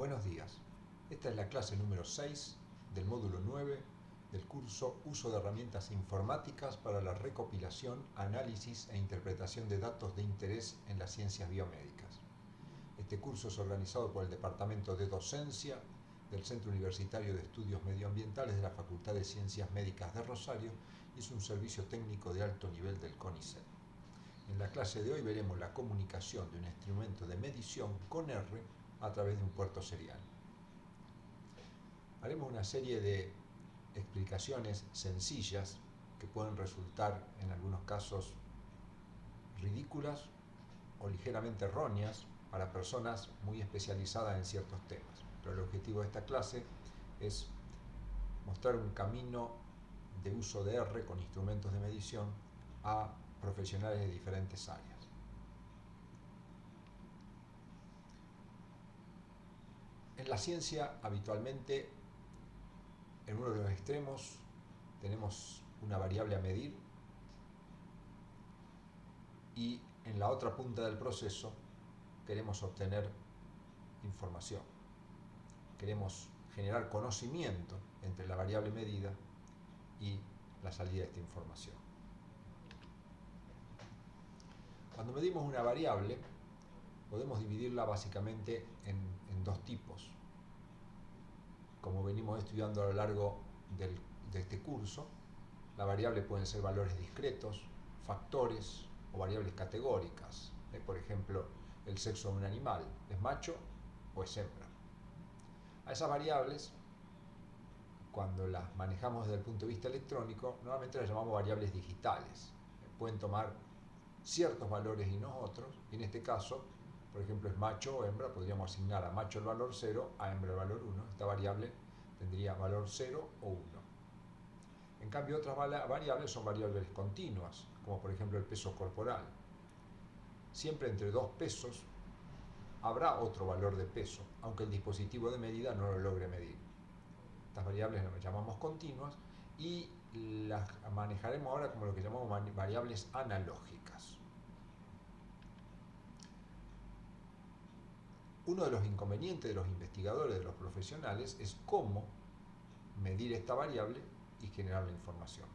Buenos días. Esta es la clase número 6 del módulo 9 del curso Uso de herramientas informáticas para la recopilación, análisis e interpretación de datos de interés en las ciencias biomédicas. Este curso es organizado por el Departamento de Docencia del Centro Universitario de Estudios Medioambientales de la Facultad de Ciencias Médicas de Rosario y es un servicio técnico de alto nivel del CONICET. En la clase de hoy veremos la comunicación de un instrumento de medición con R a través de un puerto serial. Haremos una serie de explicaciones sencillas que pueden resultar en algunos casos ridículas o ligeramente erróneas para personas muy especializadas en ciertos temas. Pero el objetivo de esta clase es mostrar un camino de uso de R con instrumentos de medición a profesionales de diferentes áreas. En la ciencia, habitualmente, en uno de los extremos, tenemos una variable a medir y en la otra punta del proceso queremos obtener información. Queremos generar conocimiento entre la variable medida y la salida de esta información. Cuando medimos una variable, podemos dividirla básicamente en dos tipos. Como venimos estudiando a lo largo de este curso, la variable pueden ser valores discretos, factores o variables categóricas. Por ejemplo, el sexo de un animal, ¿es macho o es hembra? A esas variables, cuando las manejamos desde el punto de vista electrónico, normalmente las llamamos variables digitales. Pueden tomar ciertos valores y no otros, y en este caso, por ejemplo, es macho o hembra, podríamos asignar a macho el valor 0, a hembra el valor 1. Esta variable tendría valor 0 o 1. En cambio, otras variables son variables continuas, como por ejemplo el peso corporal. Siempre entre dos pesos habrá otro valor de peso, aunque el dispositivo de medida no lo logre medir. Estas variables las llamamos continuas y las manejaremos ahora como lo que llamamos variables analógicas. Uno de los inconvenientes de los investigadores, de los profesionales, es cómo medir esta variable y generar la información.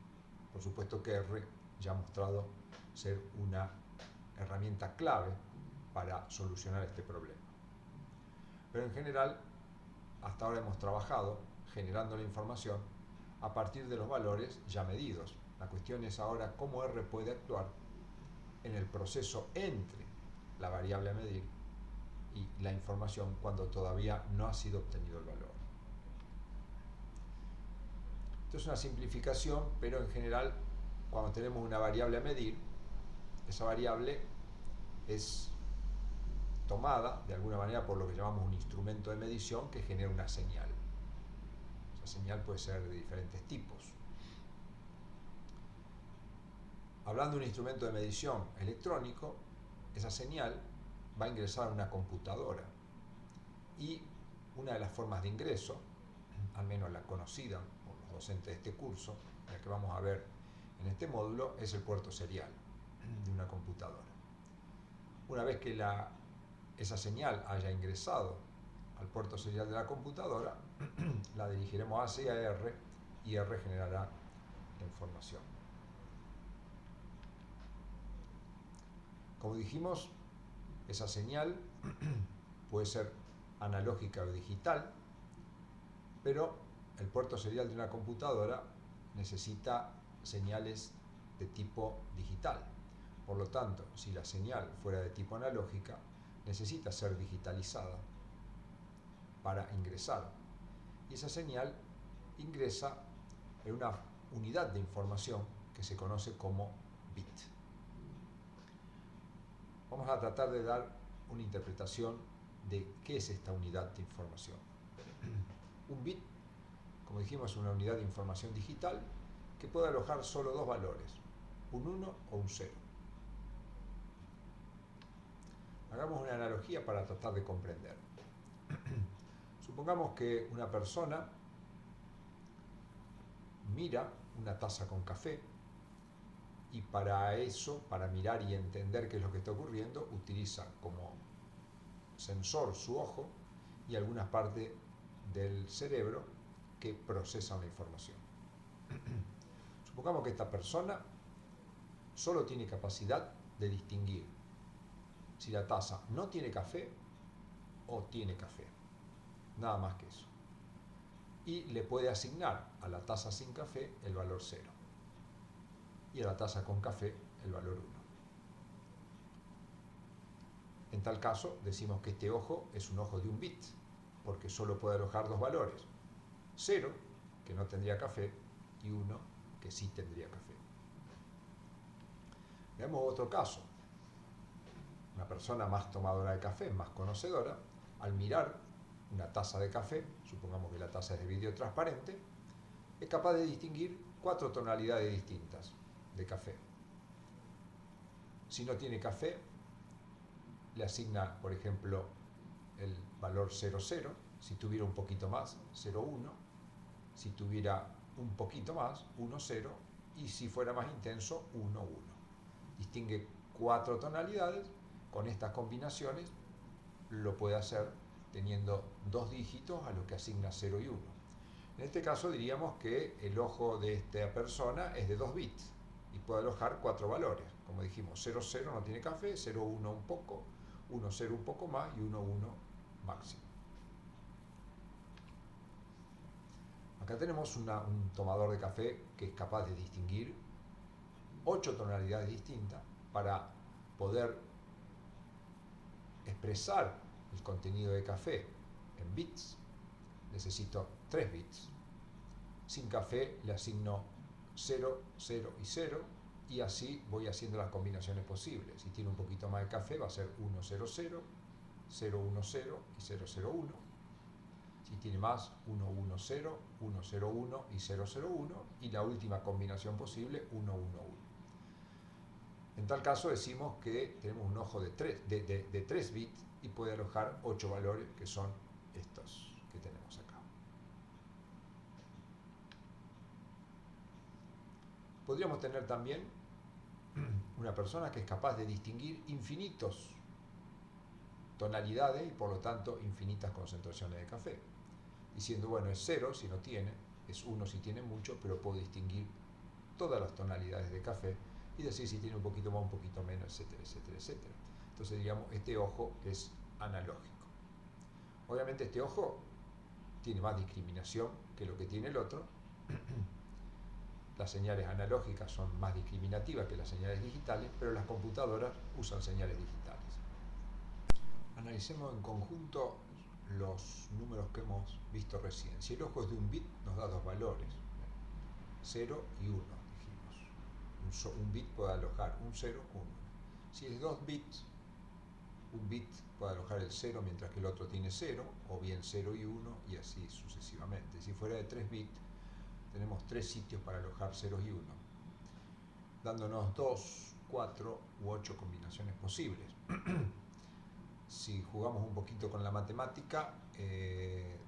Por supuesto que R ya ha mostrado ser una herramienta clave para solucionar este problema. Pero en general, hasta ahora hemos trabajado generando la información a partir de los valores ya medidos. La cuestión es ahora cómo R puede actuar en el proceso entre la variable a medir y la información cuando todavía no ha sido obtenido el valor. Esto es una simplificación, pero en general, cuando tenemos una variable a medir, esa variable es tomada de alguna manera por lo que llamamos un instrumento de medición que genera una señal. Esa señal puede ser de diferentes tipos. Hablando de un instrumento de medición electrónico, esa señal va a ingresar a una computadora y una de las formas de ingreso, al menos la conocida por los docentes de este curso, la que vamos a ver en este módulo, es el puerto serial de una computadora. Una vez que esa señal haya ingresado al puerto serial de la computadora, la dirigiremos hacia R y R generará la información. Como dijimos, esa señal puede ser analógica o digital, pero el puerto serial de una computadora necesita señales de tipo digital. Por lo tanto, si la señal fuera de tipo analógica, necesita ser digitalizada para ingresar. Y esa señal ingresa en una unidad de información que se conoce como bit. Vamos a tratar de dar una interpretación de qué es esta unidad de información. Un bit, como dijimos, es una unidad de información digital que puede alojar solo dos valores, un 1 o un 0. Hagamos una analogía para tratar de comprender. Supongamos que una persona mira una taza con café y para eso, para mirar y entender qué es lo que está ocurriendo, utiliza como sensor su ojo y algunas partes del cerebro que procesan la información. Supongamos que esta persona solo tiene capacidad de distinguir si la taza no tiene café o tiene café, nada más que eso. Y le puede asignar a la taza sin café el valor 0 y a la taza con café el valor 1. En tal caso, decimos que este ojo es un ojo de un bit, porque solo puede alojar dos valores: 0, que no tendría café, y 1, que sí tendría café. Veamos otro caso. Una persona más tomadora de café, más conocedora, al mirar una taza de café, supongamos que la taza es de vidrio transparente, es capaz de distinguir 4 tonalidades distintas de café. Si no tiene café, le asigna, por ejemplo, el valor 00, si tuviera un poquito más, 01, si tuviera un poquito más, 10, y si fuera más intenso, 11. Distingue 4 tonalidades. Con estas combinaciones lo puede hacer teniendo 2 dígitos a los que asigna 0 y 1. En este caso diríamos que el ojo de esta persona es de 2 bits y puede alojar 4 valores. Como dijimos, 00 no tiene café, 01 un poco, 10 un poco más y 11 máximo. Acá tenemos un tomador de café que es capaz de distinguir 8 tonalidades distintas. Para poder expresar el contenido de café en bits, necesito 3 bits. Sin café le asigno 0, 0 y 0, y así voy haciendo las combinaciones posibles. Si tiene un poquito más de café va a ser 100, 010 y 001. Si tiene más, 110, 101 y 001, y la última combinación posible, 111. En tal caso decimos que tenemos un ojo de 3 bits y puede alojar 8 valores, que son estos que tenemos acá. Podríamos tener también una persona que es capaz de distinguir infinitos tonalidades y por lo tanto infinitas concentraciones de café, diciendo, bueno, es 0 si no tiene, es 1 si tiene mucho, pero puedo distinguir todas las tonalidades de café y decir si tiene un poquito más, un poquito menos, etcétera, etcétera, etcétera. Entonces, digamos, este ojo es analógico. Obviamente este ojo tiene más discriminación que lo que tiene el otro. Las señales analógicas son más discriminativas que las señales digitales, pero las computadoras usan señales digitales. Analicemos en conjunto los números que hemos visto recién. Si el ojo es de un bit, nos da dos valores, 0 y 1, dijimos. Un bit puede alojar un 0 o un 1. Si es 2 bits, un bit puede alojar el 0 mientras que el otro tiene 0, o bien 0 y 1, y así sucesivamente. Si fuera de 3 bits, tenemos 3 sitios para alojar 0 y 1, dándonos 2, 4 u 8 combinaciones posibles. Si jugamos un poquito con la matemática,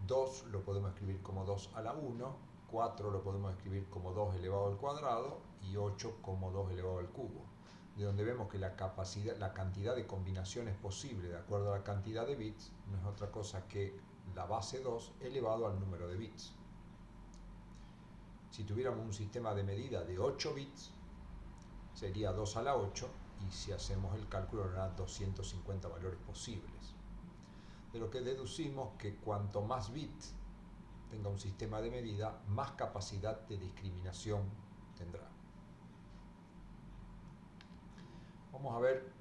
2 lo podemos escribir como 2 a la 1, 4 lo podemos escribir como 2 elevado al cuadrado y 8 como 2 elevado al cubo, de donde vemos que la cantidad de combinaciones posibles de acuerdo a la cantidad de bits no es otra cosa que la base 2 elevado al número de bits. Si tuviéramos un sistema de medida de 8 bits, sería 2 a la 8, y si hacemos el cálculo habrá 250 valores posibles. De lo que deducimos que cuanto más bits tenga un sistema de medida, más capacidad de discriminación tendrá. Vamos a ver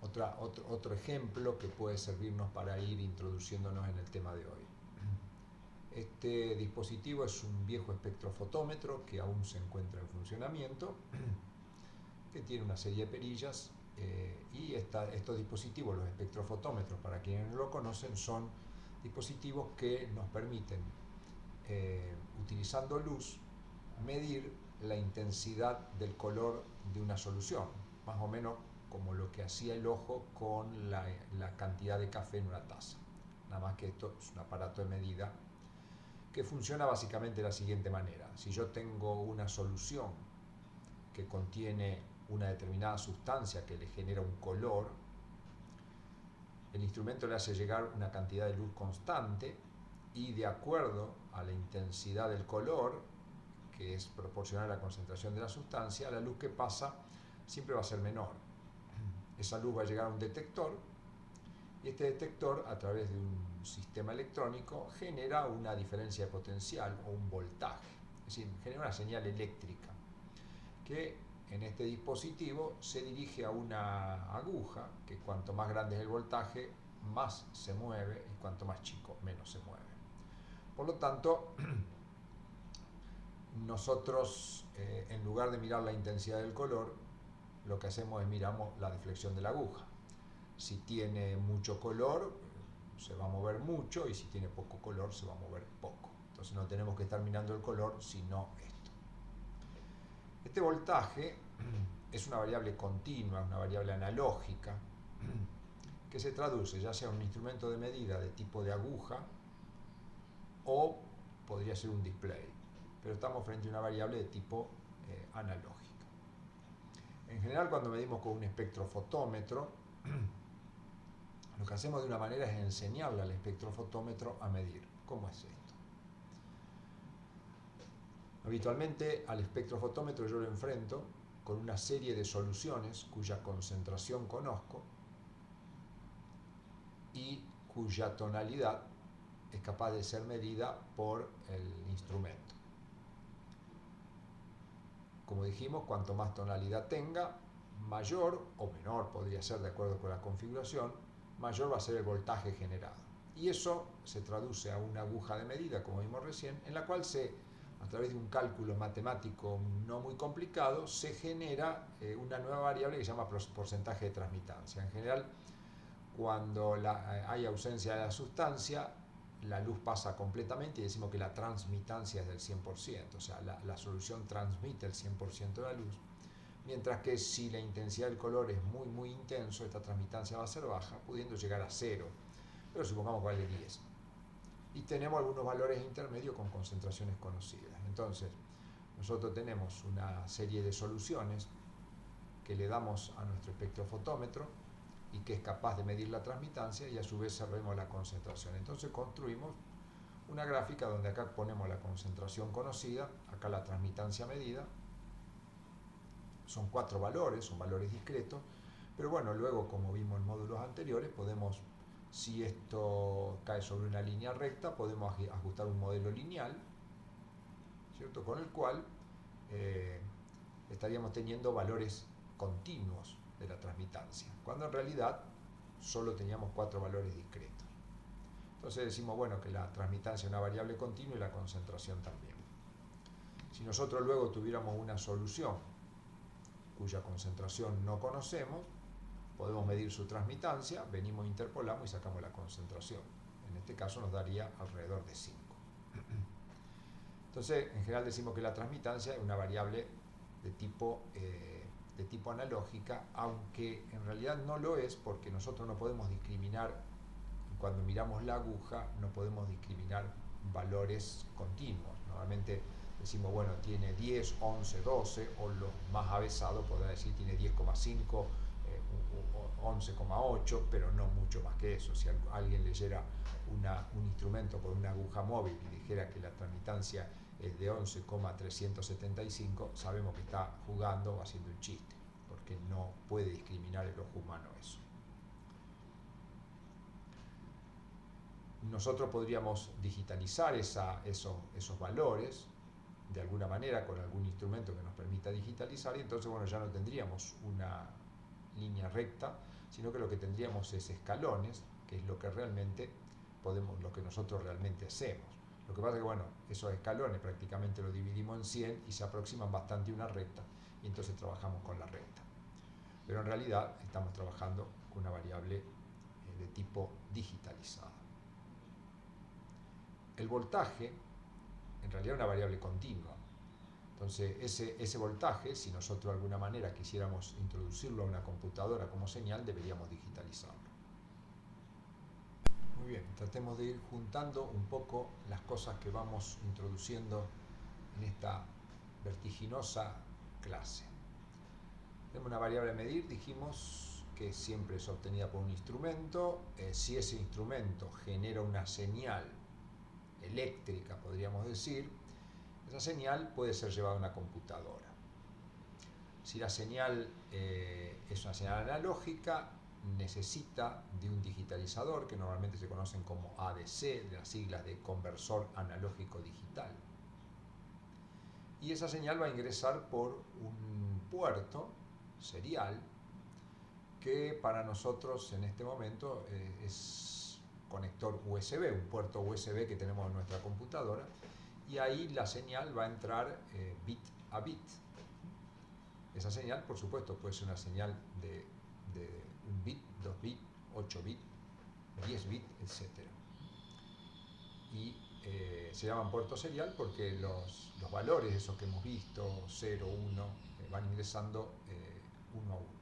otro ejemplo que puede servirnos para ir introduciéndonos en el tema de hoy. Este dispositivo es un viejo espectrofotómetro que aún se encuentra en funcionamiento, que tiene una serie de perillas, y estos dispositivos, los espectrofotómetros, para quienes no lo conocen, son dispositivos que nos permiten, utilizando luz, medir la intensidad del color de una solución, más o menos como lo que hacía el ojo con la cantidad de café en una taza. Nada más que esto es un aparato de medida que funciona básicamente de la siguiente manera. Si yo tengo una solución que contiene una determinada sustancia que le genera un color, el instrumento le hace llegar una cantidad de luz constante y de acuerdo a la intensidad del color, que es proporcional a la concentración de la sustancia, la luz que pasa siempre va a ser menor. Esa luz va a llegar a un detector y este detector, a través de un sistema electrónico, genera una diferencia de potencial o un voltaje, es decir, genera una señal eléctrica que en este dispositivo se dirige a una aguja que cuanto más grande es el voltaje, más se mueve, y cuanto más chico, menos se mueve. Por lo tanto, nosotros, en lugar de mirar la intensidad del color, lo que hacemos es miramos la deflexión de la aguja. Si tiene mucho color, se va a mover mucho, y si tiene poco color, se va a mover poco. Entonces no tenemos que estar mirando el color, sino esto. Este voltaje es una variable continua, una variable analógica, que se traduce ya sea en un instrumento de medida de tipo de aguja o podría ser un display, pero estamos frente a una variable de tipo analógica. En general, cuando medimos con un espectrofotómetro, lo que hacemos de una manera es enseñarle al espectrofotómetro a medir. ¿Cómo es esto? Habitualmente al espectrofotómetro yo lo enfrento con una serie de soluciones cuya concentración conozco y cuya tonalidad es capaz de ser medida por el instrumento. Como dijimos, cuanto más tonalidad tenga, mayor o menor podría ser de acuerdo con la configuración, mayor va a ser el voltaje generado. Y eso se traduce a una aguja de medida, como vimos recién, en la cual a través de un cálculo matemático no muy complicado, se genera una nueva variable que se llama porcentaje de transmitancia. En general, cuando hay ausencia de la sustancia, la luz pasa completamente y decimos que la transmitancia es del 100%, o sea, la solución transmite el 100% de la luz, mientras que si la intensidad del color es muy muy intenso, esta transmitancia va a ser baja, pudiendo llegar a 0, pero supongamos que vale 10. Y tenemos algunos valores intermedios con concentraciones conocidas. Entonces, nosotros tenemos una serie de soluciones que le damos a nuestro espectrofotómetro y que es capaz de medir la transmitancia, y a su vez sabemos la concentración. Entonces construimos una gráfica donde acá ponemos la concentración conocida, acá la transmitancia medida. Son 4 valores, son valores discretos, pero bueno, luego, como vimos en módulos anteriores, podemos, si esto cae sobre una línea recta, podemos ajustar un modelo lineal, ¿cierto?, con el cual estaríamos teniendo valores continuos de la transmitancia, cuando en realidad solo teníamos 4 valores discretos. Entonces decimos, bueno, que la transmitancia es una variable continua y la concentración también. Si nosotros luego tuviéramos una solución cuya concentración no conocemos, podemos medir su transmitancia, venimos, interpolamos y sacamos la concentración. En este caso nos daría alrededor de 5. Entonces, en general decimos que la transmitancia es una variable de tipo analógica, aunque en realidad no lo es, porque nosotros no podemos discriminar, cuando miramos la aguja, no podemos discriminar valores continuos. Normalmente decimos, bueno, tiene 10, 11, 12, o lo más avesado podrá decir tiene 10,5, 11,8, pero no mucho más que eso. Si alguien leyera un instrumento con una aguja móvil y dijera que la transmitancia es de 11,375, sabemos que está jugando o haciendo un chiste, porque no puede discriminar el ojo humano eso. Nosotros podríamos digitalizar esos valores de alguna manera con algún instrumento que nos permita digitalizar, y entonces, bueno, ya no tendríamos una línea recta, sino que lo que tendríamos es escalones, que es lo que nosotros realmente hacemos. Lo que pasa es que, bueno, esos escalones prácticamente los dividimos en 100 y se aproximan bastante a una recta, y entonces trabajamos con la recta. Pero en realidad estamos trabajando con una variable de tipo digitalizado. El voltaje, en realidad, es una variable continua. Entonces, ese voltaje, si nosotros de alguna manera quisiéramos introducirlo a una computadora como señal, deberíamos digitalizarlo. Muy bien, tratemos de ir juntando un poco las cosas que vamos introduciendo en esta vertiginosa clase. Tenemos una variable a medir, dijimos, que siempre es obtenida por un instrumento. Si ese instrumento genera una señal eléctrica, podríamos decir, esa señal puede ser llevada a una computadora. Si la señal es una señal analógica, necesita de un digitalizador, que normalmente se conocen como ADC, de las siglas de conversor analógico digital. Y esa señal va a ingresar por un puerto serial, que para nosotros en este momento es conector USB, un puerto USB que tenemos en nuestra computadora, y ahí la señal va a entrar bit a bit. Esa señal, por supuesto, puede ser una señal de 1 bit, 2 bit, 8 bit, 10 bit, etc. Y se llaman puerto serial porque los valores, esos que hemos visto, 0, 1, van ingresando uno a uno.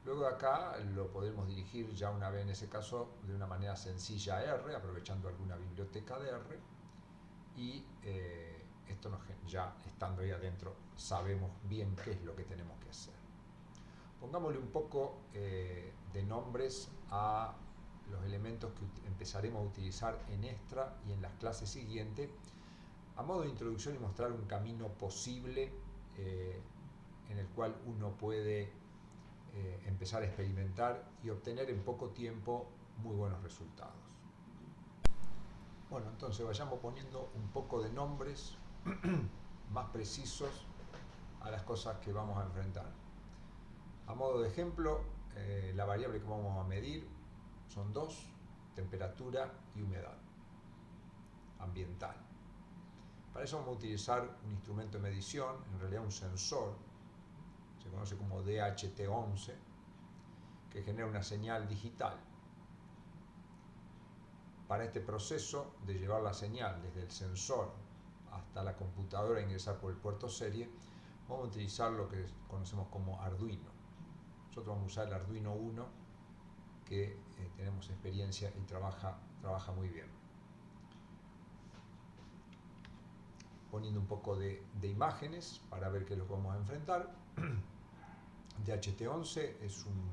Luego de acá lo podemos dirigir ya una vez en ese caso de una manera sencilla a R, aprovechando alguna biblioteca de R, y esto ya estando ahí adentro sabemos bien qué es lo que tenemos que hacer. Pongámosle un poco de nombres a los elementos que empezaremos a utilizar en esta y en las clases siguientes, a modo de introducción y mostrar un camino posible en el cual uno puede empezar a experimentar y obtener en poco tiempo muy buenos resultados. Bueno, entonces vayamos poniendo un poco de nombres más precisos a las cosas que vamos a enfrentar. A modo de ejemplo, la variable que vamos a medir son dos: temperatura y humedad ambiental. Para eso vamos a utilizar un instrumento de medición, en realidad un sensor, se conoce como DHT11, que genera una señal digital. Para este proceso de llevar la señal desde el sensor hasta la computadora e ingresar por el puerto serie, vamos a utilizar lo que conocemos como Arduino. Nosotros vamos a usar el Arduino Uno, que tenemos experiencia y trabaja muy bien. Poniendo un poco de imágenes para ver qué es lo que vamos a enfrentar. DHT11 es un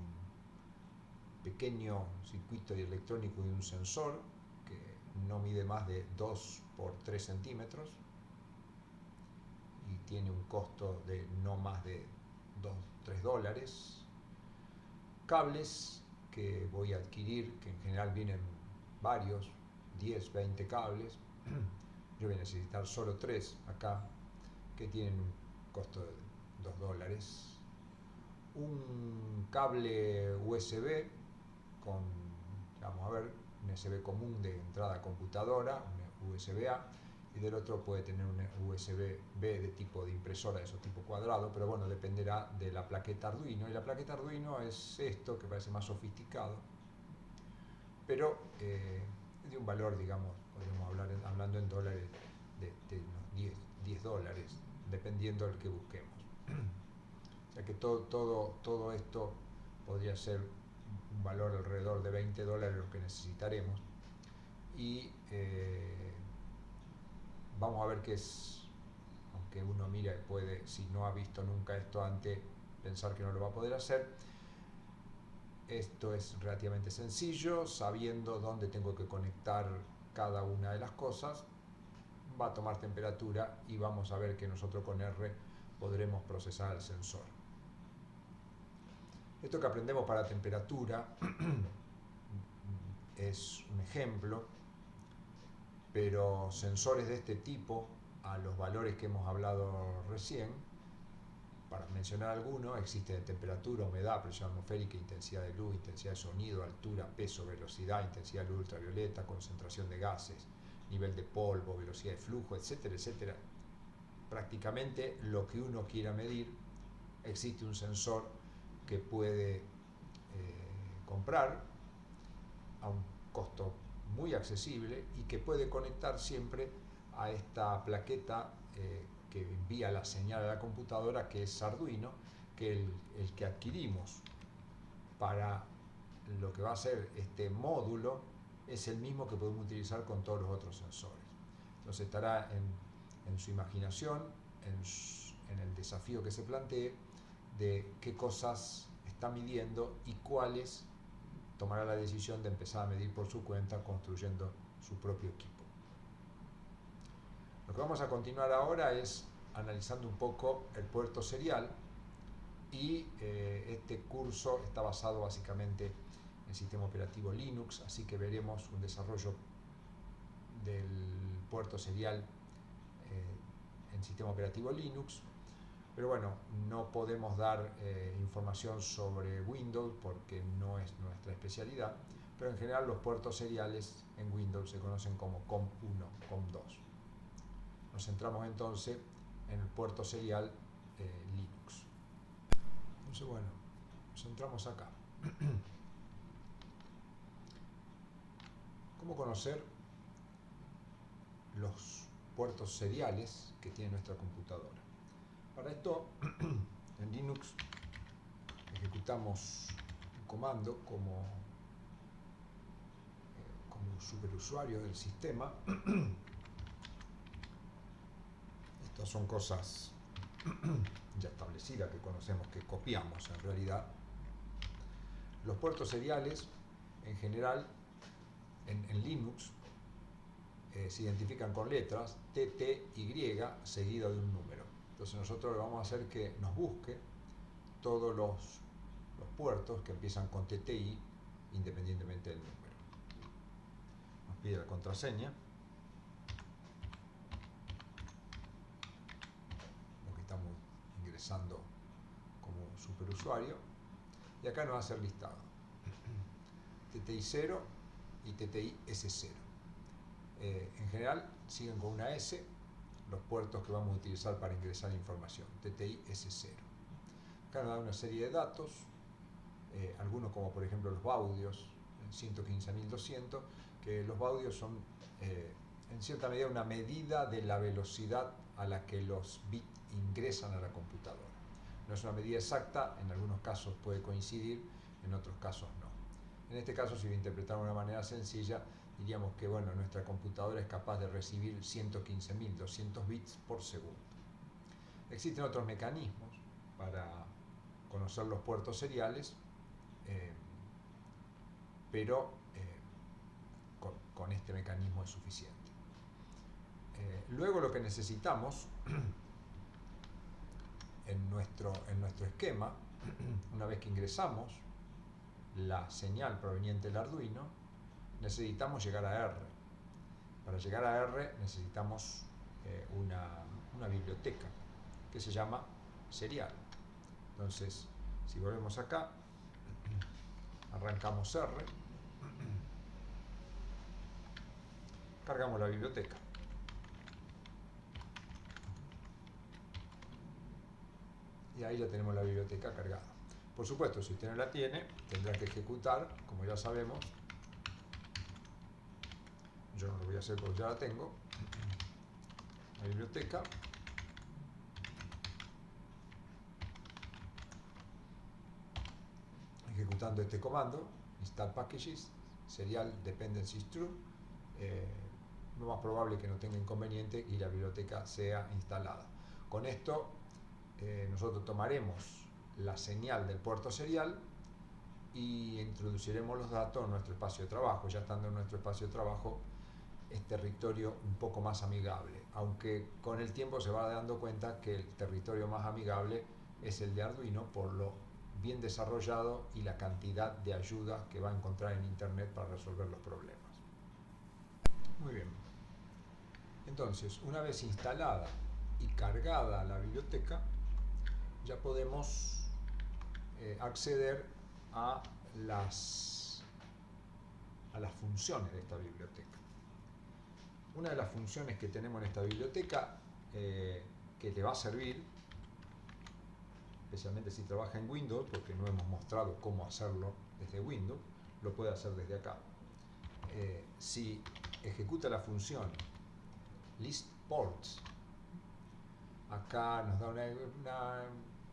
pequeño circuito electrónico de un sensor que no mide más de 2 por 3 centímetros y tiene un costo de no más de $3. Cables que voy a adquirir, que en general vienen varios, 10, 20 cables. Yo voy a necesitar solo 3 acá, que tienen un costo de $2. Un cable USB con, vamos a ver, un USB común de entrada a computadora, un USB-A, y del otro puede tener un USB-B de tipo de impresora, de esos tipo cuadrado, pero bueno, dependerá de la plaqueta Arduino, y la plaqueta Arduino es esto, que parece más sofisticado, pero de un valor, digamos, podemos hablar hablando en dólares, de unos $10, dependiendo del que busquemos. O sea que todo esto podría ser un valor alrededor de $20 lo que necesitaremos, y vamos a ver qué es, aunque uno mira y puede, si no ha visto nunca esto antes, pensar que no lo va a poder hacer. Esto es relativamente sencillo, sabiendo dónde tengo que conectar cada una de las cosas. Va a tomar temperatura y vamos a ver que nosotros con R podremos procesar el sensor. Esto que aprendemos para temperatura es un ejemplo, pero sensores de este tipo, a los valores que hemos hablado recién, para mencionar algunos, existe de temperatura, humedad, presión atmosférica, intensidad de luz, intensidad de sonido, altura, peso, velocidad, intensidad de luz ultravioleta, concentración de gases, nivel de polvo, velocidad de flujo, etcétera, etcétera. Prácticamente lo que uno quiera medir, existe un sensor que puede comprar a un costo muy accesible y que puede conectar siempre a esta plaqueta que envía la señal a la computadora, que es Arduino, que el que adquirimos para lo que va a ser este módulo es el mismo que podemos utilizar con todos los otros sensores. Entonces estará en su imaginación, en el desafío que se plantee de qué cosas está midiendo y cuáles tomará la decisión de empezar a medir por su cuenta construyendo su propio equipo. Lo que vamos a continuar ahora es analizando un poco el puerto serial y este curso está basado básicamente en el sistema operativo Linux, así que veremos un desarrollo del puerto serial en sistema operativo Linux, pero bueno, no podemos dar información sobre Windows porque no es nuestra especialidad, pero en general los puertos seriales en Windows se conocen como COM1, COM2. Nos centramos entonces en el puerto serial Linux. Entonces bueno, nos centramos acá. ¿Cómo conocer los puertos seriales que tiene nuestra computadora? Para esto, en Linux ejecutamos un comando como superusuario del sistema. Estas son cosas ya establecidas que conocemos, que copiamos en realidad. Los puertos seriales, en general, en Linux, se identifican con letras TTY seguido de un número. Entonces nosotros vamos a hacer que nos busque todos los puertos que empiezan con TTI independientemente del número. Nos pide la contraseña, lo que estamos ingresando como superusuario, y acá nos va a hacer listado TTI 0 y TTI S0. En general siguen con una S los puertos que vamos a utilizar para ingresar información, TTI S0. Acá nos da una serie de datos, algunos como por ejemplo los baudios, 115.200, que los baudios son en cierta medida una medida de la velocidad a la que los bits ingresan a la computadora. No es una medida exacta, en algunos casos puede coincidir, en otros casos no. En este caso, si lo interpretamos de una manera sencilla, diríamos que bueno, nuestra computadora es capaz de recibir 115.200 bits por segundo. Existen otros mecanismos para conocer los puertos seriales, pero con este mecanismo es suficiente. Luego lo que necesitamos en nuestro esquema, una vez que ingresamos la señal proveniente del Arduino, necesitamos llegar a R. Para llegar a R necesitamos una biblioteca que se llama serial. Entonces, si volvemos acá, arrancamos R, cargamos la biblioteca. Y ahí ya tenemos la biblioteca cargada. Por supuesto, si usted no la tiene, tendrá que ejecutar, como ya sabemos. Yo no lo voy a hacer porque ya la tengo. La biblioteca. Ejecutando este comando, install packages, serial dependencies true, lo más probable que no tenga inconveniente y la biblioteca sea instalada. Con esto nosotros tomaremos la señal del puerto serial y introduciremos los datos en nuestro espacio de trabajo. Ya estando en nuestro espacio de trabajo es territorio un poco más amigable, aunque con el tiempo se va dando cuenta que el territorio más amigable es el de Arduino por lo bien desarrollado y la cantidad de ayuda que va a encontrar en internet para resolver los problemas. Muy bien. Entonces, una vez instalada y cargada la biblioteca, ya podemos acceder a las funciones de esta biblioteca. Una de las funciones que tenemos en esta biblioteca que te va a servir, especialmente si trabaja en Windows, porque no hemos mostrado cómo hacerlo desde Windows, lo puede hacer desde acá. Si ejecuta la función list ports, acá nos da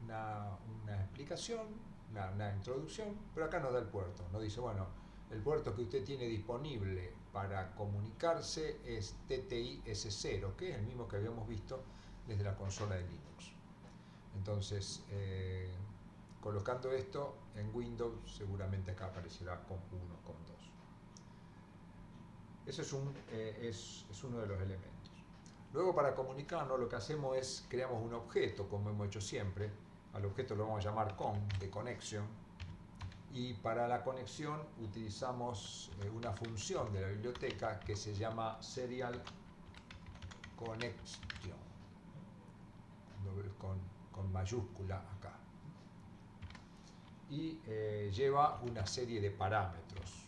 una explicación, una introducción, pero acá nos da el puerto. Nos dice, bueno, el puerto que usted tiene disponible para comunicarse es TTI S0, que es el mismo que habíamos visto desde la consola de Linux. Entonces, Colocando esto en Windows, seguramente acá aparecerá COM1, COM2. Ese es uno de los elementos. Luego, para comunicarnos, lo que hacemos es creamos un objeto, como hemos hecho siempre. Al objeto lo vamos a llamar con, de conexión. Y para la conexión utilizamos una función de la biblioteca que se llama Serial Connection, con mayúscula acá. Y lleva una serie de parámetros.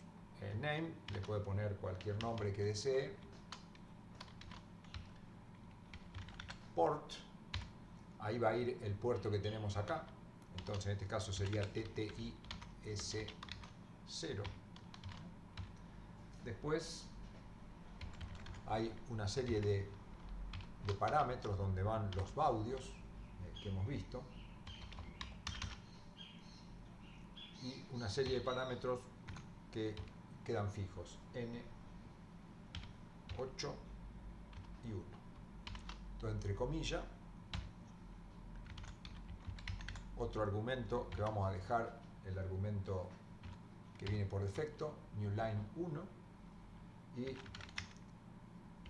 Name, le puede poner cualquier nombre que desee. Port, ahí va a ir el puerto que tenemos acá. Entonces en este caso sería TTIS0. Después hay una serie de parámetros donde van los baudios que hemos visto. Y una serie de parámetros que quedan fijos, N, 8 y 1. Entonces, entre comillas, otro argumento que vamos a dejar, el argumento que viene por defecto, newline 1, y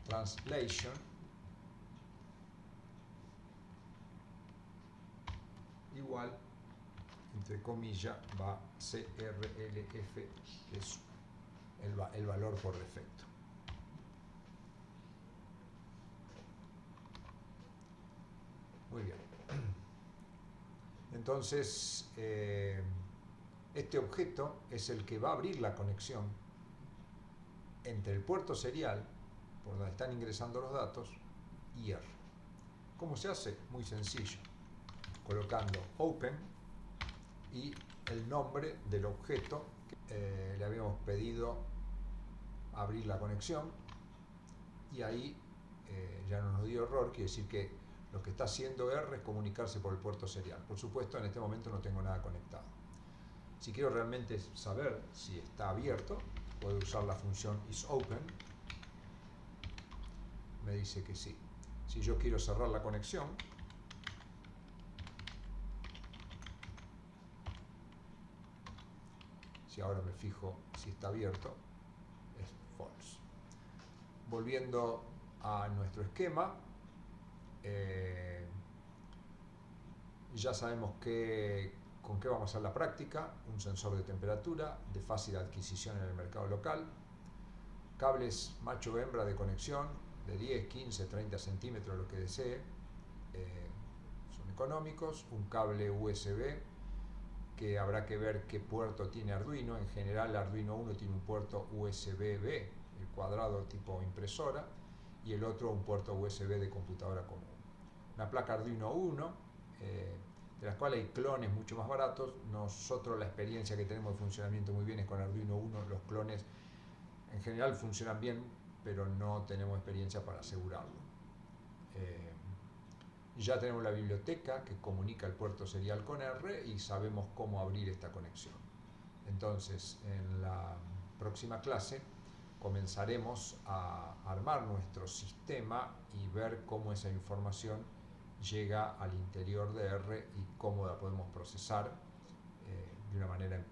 translation igual, entre comillas, va CRLF, que es el valor por defecto. Muy bien. Entonces, este objeto es el que va a abrir la conexión entre el puerto serial, por donde están ingresando los datos, y R. ¿Cómo se hace? Muy sencillo. Colocando open y el nombre del objeto que le habíamos pedido abrir la conexión, y ahí ya no nos dio error, quiere decir que lo que está haciendo R es comunicarse por el puerto serial. Por supuesto, en este momento no tengo nada conectado. Si quiero realmente saber si está abierto, puedo usar la función isOpen. Me dice que sí. Si yo quiero cerrar la conexión, si ahora me fijo si está abierto, es false. Volviendo a nuestro esquema, ya sabemos con qué vamos a hacer la práctica: un sensor de temperatura de fácil adquisición en el mercado local, cables macho o hembra de conexión de 10, 15, 30 centímetros, lo que desee, son económicos, un cable USB que habrá que ver qué puerto tiene Arduino. En general Arduino 1 tiene un puerto USB-B, el cuadrado tipo impresora, y el otro un puerto USB de computadora común. Una placa Arduino 1, de las cuales hay clones mucho más baratos. Nosotros la experiencia que tenemos de funcionamiento muy bien es con Arduino 1. Los clones en general funcionan bien, pero no tenemos experiencia para asegurarlo. Ya tenemos la biblioteca que comunica el puerto serial con R y sabemos cómo abrir esta conexión. Entonces, en la próxima clase comenzaremos a armar nuestro sistema y ver cómo esa información llega al interior de R y cómo la podemos procesar de una manera